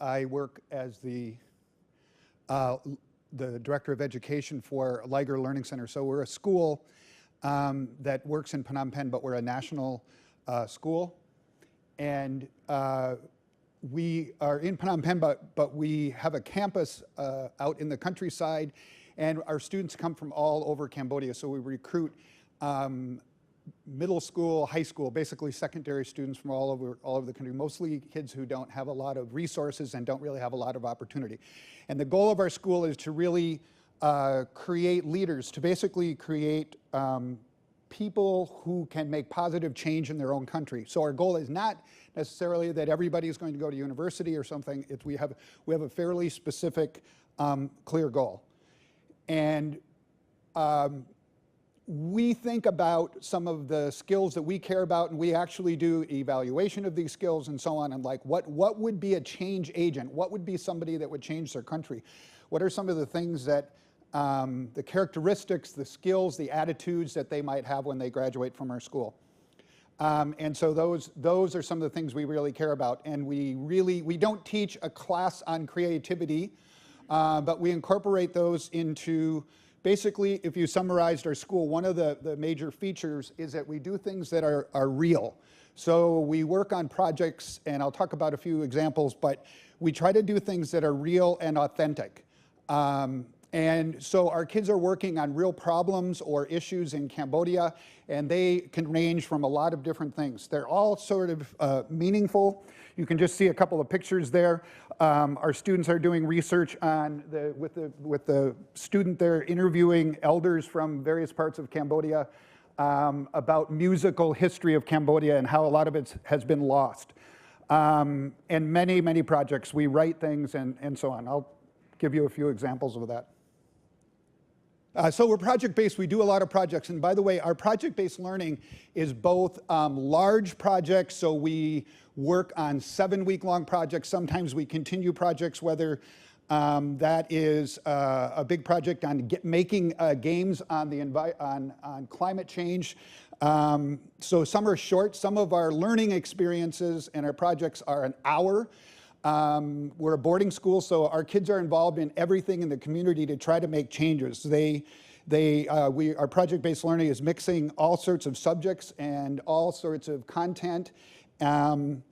I work as the Director of Education for Liger Learning Center. So we're a school that works in Phnom Penh, but we're a national school. And we are in Phnom Penh, but we have a campus out in the countryside, and our students come from all over Cambodia. So we recruit middle school, high school, basically secondary students from all over the country, mostly kids who don't have a lot of resources and don't really have a lot of opportunity. And the goal of our school is to really create leaders, to basically create people who can make positive change in their own country. So our goal is not necessarily that everybody is going to go to university or something. We have a fairly specific, clear goal. And we think about some of the skills that we care about, and we actually do evaluation of these skills and so on, and like what would be a change agent? What would be somebody that would change their country? What are some of the things that, the characteristics, the skills, the attitudes that they might have when they graduate from our school? And so those are some of the things we really care about. And we don't teach a class on creativity, but we incorporate those into, basically, if you summarized our school, one of the major features is that we do things that are real. So we work on projects, and I'll talk about a few examples, but we try to do things that are real and authentic. And so our kids are working on real problems or issues in Cambodia, and they can range from a lot of different things. They're all sort of meaningful. You can just see a couple of pictures there. Our students are doing research on with the student there interviewing elders from various parts of Cambodia about musical history of Cambodia and how a lot of it has been lost. And many, many projects. We write things and so on. I'll give you a few examples of that. So we're project-based. We do a lot of projects. And by the way, our project-based learning is both large projects, so we work on 7-week-long projects. Sometimes we continue projects, whether that is a big project on making games on climate change. So some are short. Some of our learning experiences and our projects are an hour. We're a boarding school, so our kids are involved in everything in the community to try to make changes. Our project-based learning is mixing all sorts of subjects and all sorts of content. And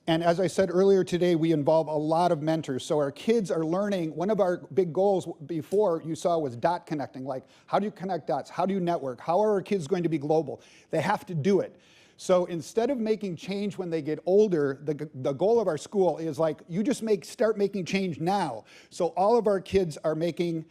as I said earlier today, we involve a lot of mentors. So our kids are learning. One of our big goals before you saw was dot connecting, like how do you connect dots? How do you network? How are our kids going to be global? They have to do it. So instead of making change when they get older, the goal of our school is like, you just start making change now. So all of our kids are making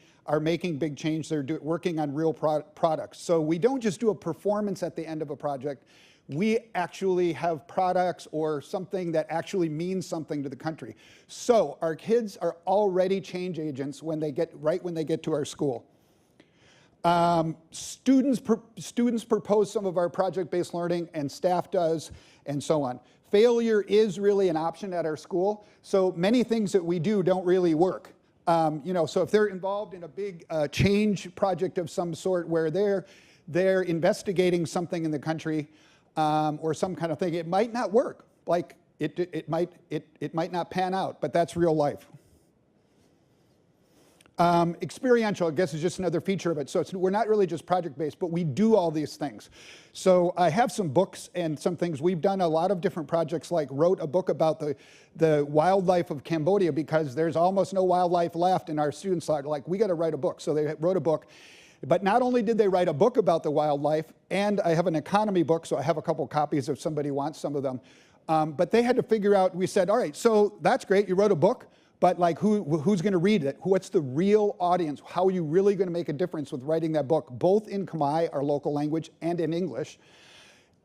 big change. They're working on real products. So we don't just do a performance at the end of a project. We actually have products or something that actually means something to the country. So our kids are already change agents when they get to our school. Students propose some of our project-based learning, and staff does, and so on. Failure is really an option at our school, so many things that we do don't really work. So if they're involved in a big change project of some sort where they're investigating something in the country or some kind of thing, it might not work. Like it might not pan out, but that's real life. Experiential, I guess, is just another feature of it. So we're not really just project-based, but we do all these things. So I have some books and some things. We've done a lot of different projects, like wrote a book about the wildlife of Cambodia because there's almost no wildlife left, and our students thought, like, we got to write a book. So they wrote a book. But not only did they write a book about the wildlife, and I have an economy book, so I have a couple copies if somebody wants some of them. But they had to figure out, we said, all right, so that's great, you wrote a book. But like, who's going to read it? What's the real audience? How are you really going to make a difference with writing that book, both in Khmer, our local language, and in English?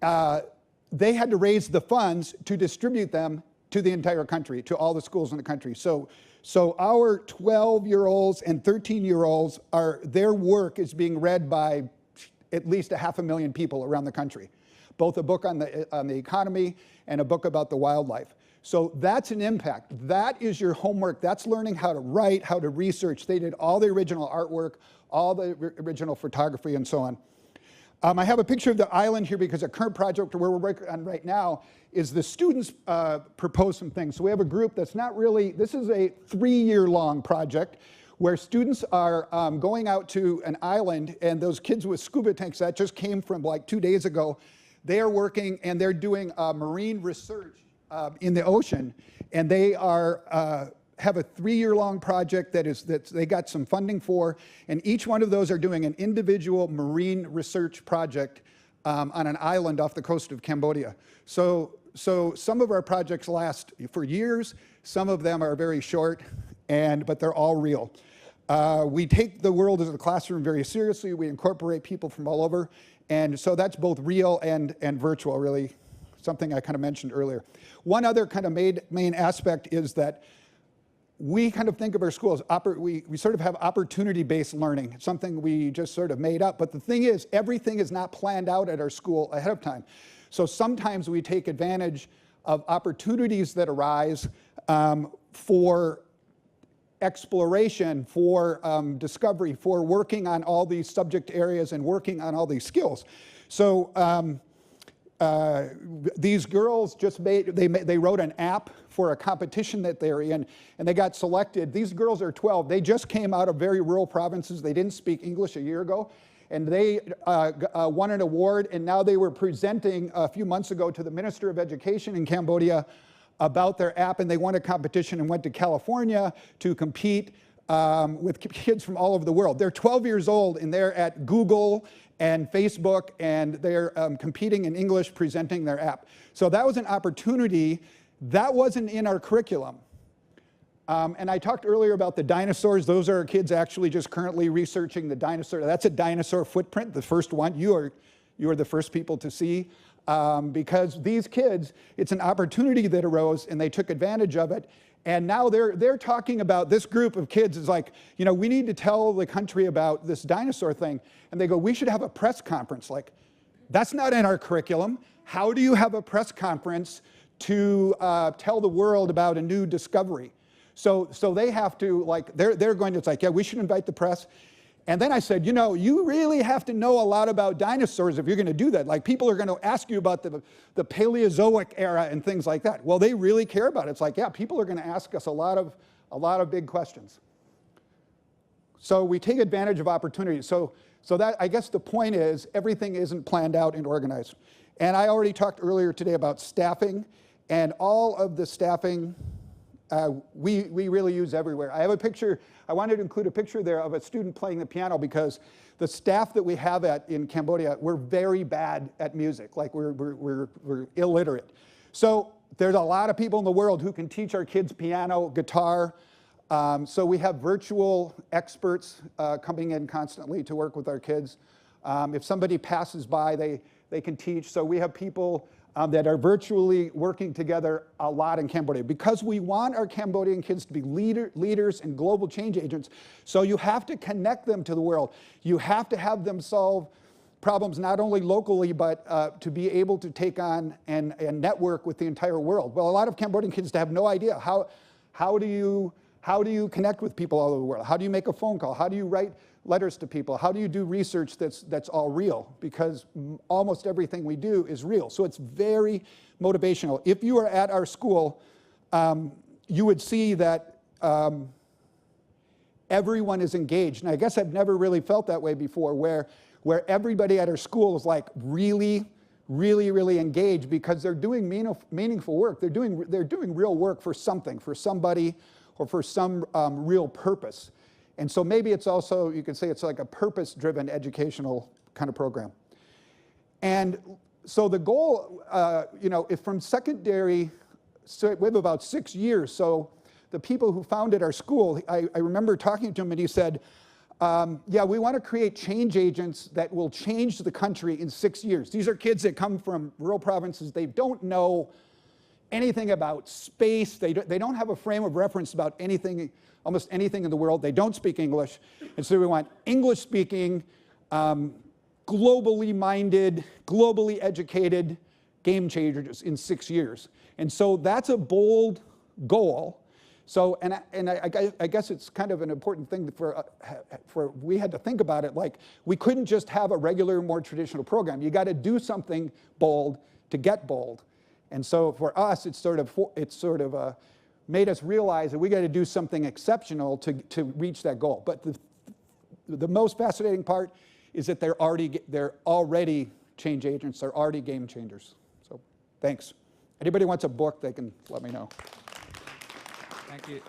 They had to raise the funds to distribute them to the entire country, to all the schools in the country. So our 12-year-olds and 13-year-olds, their work is being read by at least 500,000 people around the country, both a book on the economy and a book about the wildlife. So that's an impact. That is your homework. That's learning how to write, how to research. They did all the original artwork, all the original photography, and so on. I have a picture of the island here because a current project where we're working on right now is the students propose some things. So we have a group that's not really, this is a 3-year-long project where students are going out to an island, and those kids with scuba tanks, that just came from like 2 days ago, they are working and they're doing marine research in the ocean, and they are have a 3-year-long project that they got some funding for, and each one of those are doing an individual marine research project on an island off the coast of Cambodia. So some of our projects last for years, some of them are very short, but they're all real. We take the world as a classroom very seriously. We incorporate people from all over, and so that's both real and virtual, really, something I kind of mentioned earlier. One other kind of main aspect is that we kind of think of our schools, we sort of have opportunity-based learning, something we just sort of made up. But the thing is, everything is not planned out at our school ahead of time. So sometimes we take advantage of opportunities that arise for exploration, for discovery, for working on all these subject areas and working on all these skills. So these girls just they wrote an app for a competition that they're in, and they got selected. These girls are 12. They just came out of very rural provinces. They didn't speak English a year ago, and they won an award, and now they were presenting a few months ago to the Minister of Education in Cambodia about their app, and they won a competition and went to California to compete with kids from all over the world. They're 12 years old, and they're at Google and Facebook, and they're competing in English, presenting their app. So that was an opportunity. That wasn't in our curriculum. And I talked earlier about the dinosaurs. Those are kids actually just currently researching the dinosaur. That's a dinosaur footprint, the first one. You are the first people to see. Because these kids, it's an opportunity that arose, and they took advantage of it. And now they're talking about, this group of kids is like, you know, we need to tell the country about this dinosaur thing. And they go, we should have a press conference. Like, that's not in our curriculum. How do you have a press conference to tell the world about a new discovery? So they have to, like, they're going to, it's like, yeah, we should invite the press. And then I said, you know, you really have to know a lot about dinosaurs if you're going to do that. Like, people are going to ask you about the Paleozoic era and things like that. Well, they really care about it. It's like, yeah, people are going to ask us a lot of big questions. So we take advantage of opportunities. So that, I guess the point is, everything isn't planned out and organized. And I already talked earlier today about staffing, and all of the staffing we really use everywhere. I have a picture, I wanted to include a picture there of a student playing the piano, because the staff that we have in Cambodia, we're very bad at music. Like, we're illiterate. So there's a lot of people in the world who can teach our kids piano, guitar. So we have virtual experts coming in constantly to work with our kids. If somebody passes by, they can teach. So we have people that are virtually working together a lot in Cambodia, because we want our Cambodian kids to be leaders and global change agents. So you have to connect them to the world. You have to have them solve problems not only locally, but to be able to take on and network with the entire world. Well, a lot of Cambodian kids have no idea how do you connect with people all over the world? How do you make a phone call? How do you write letters to people? How do you do research that's all real? Because almost everything we do is real. So it's very motivational. If you are at our school, you would see that everyone is engaged. And I guess I've never really felt that way before, where everybody at our school is like really engaged, because they're doing meaningful work. They're doing real work for something, for somebody, or for some real purpose. And so maybe it's also, you could say it's like a purpose-driven educational kind of program. And so the goal, you know, if from secondary, so we have about 6 years. So the people who founded our school, I remember talking to him, and he said, yeah, we want to create change agents that will change the country in 6 years. These are kids that come from rural provinces. They don't know anything about space. They don't have a frame of reference about anything, almost anything in the world. They don't speak English. And so we want English-speaking, globally minded, globally educated game changers in 6 years. And so that's a bold goal. So, I guess it's kind of an important thing for we had to think about it, like we couldn't just have a regular, more traditional program. You got to do something bold to get bold. And so for us, it's sort of made us realize that we got to do something exceptional to reach that goal. But the most fascinating part is that they're already change agents. They're already game changers. So thanks. Anybody wants a book, they can let me know. Thank you.